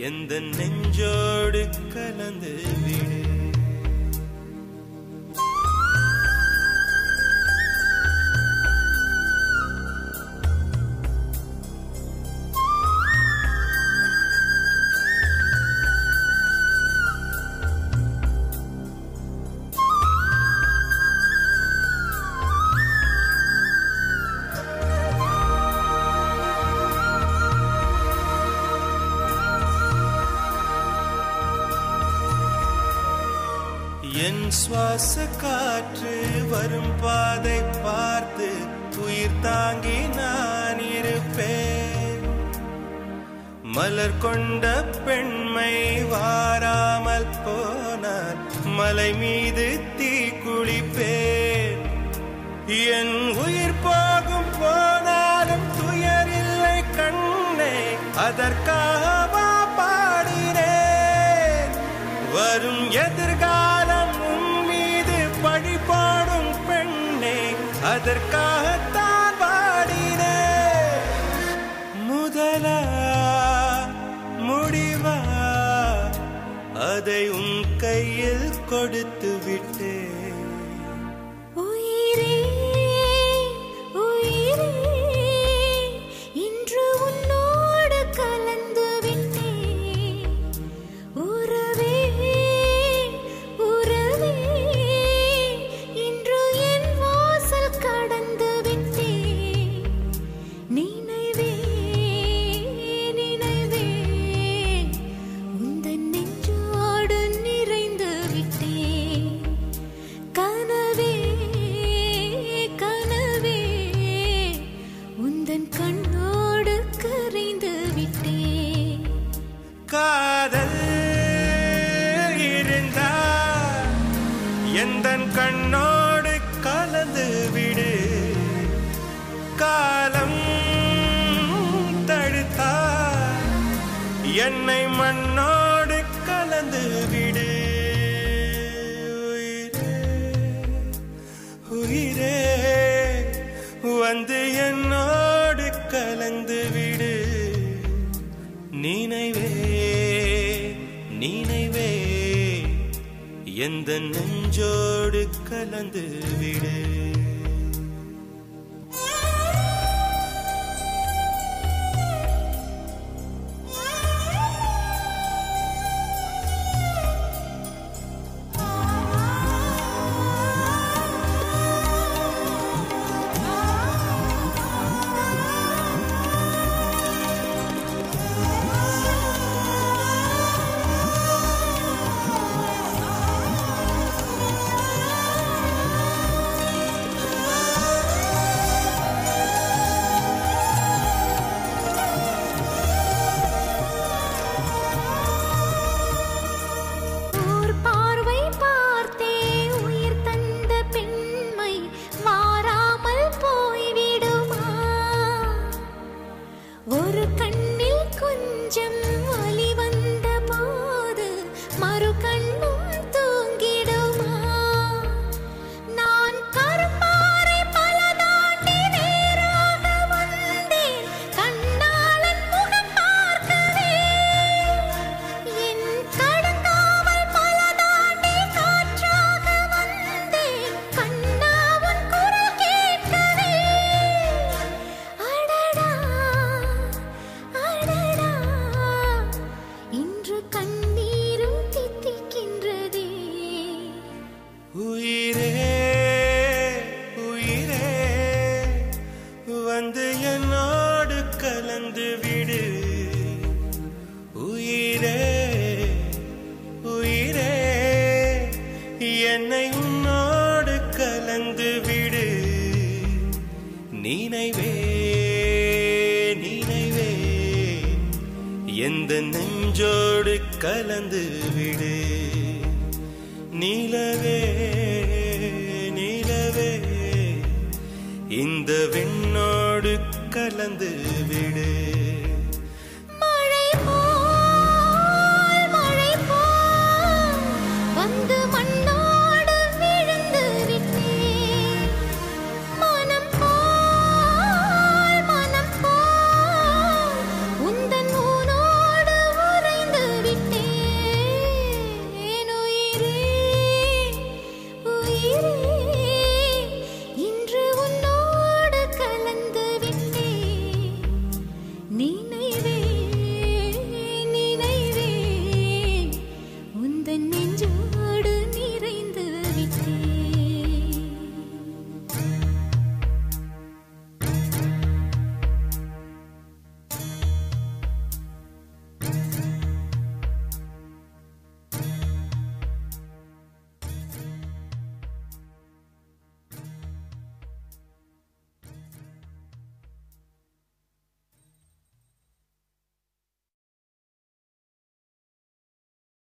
எந்த நெஞ்சோடு கலந்து விடு. என் சுவாச காற்று வரும் பாதை பார்த்து உயிர் தாங்கி நான் இருப்பேன். மலர் கொண்ட பெண்மை வாராமல் போனார் மலை மீது தீ குளிப்பேன். என் உயிர் போகும் போனாலும் துயர் இல்லை கண்ணே, அதற்காக பாடினேன். வரும் எதிர்காலம் உன் மீது பழி போடும் பெண்ணே, அதற்காகத்தான் பாடினேன். முதலா முடிவா அதை உன் கையில் கொடுத்து விட்டேன். கண்ணோடு கரைந்து விட்டேன். காதல் இருந்தா எந்தன் கண்ணோடு கலந்து விடு. காலம் தடுத்தா என்னை மண்ணோடு கலந்து விடு. உயிரே வந்து என்னோடு கலந்து விடு. நினைவே நினைவே எந்த நெஞ்சோடு கலந்து விடு. ஒரு கண்ணில் கொஞ்சம் வலி வந்த போது மறு கண்ணும் தூங்கிடுமா? நான் கருப்பாறை பல தாண்டி நேராக வந்தேன், கண்ணாளன் முகம் பார்க்கவே. என் கடந்தாமல் பல தாண்டி காற்றாக வந்தேன், கண்ணா உன் குரல் கேட்கவே. அடடா இன்று கண்ணீரும் தித்திக்கின்றதே. உயிரே உயிரே வந்து என்னோடு கலந்து விடு. உயிரே உயிரே என்னை உன்னோடு கலந்து விடு. நினைவே நினைவே எந்த நெஞ்சோடு கலந்து விடு. நிலவே நிலவே இந்த விண்ணோடு கலந்து விடு.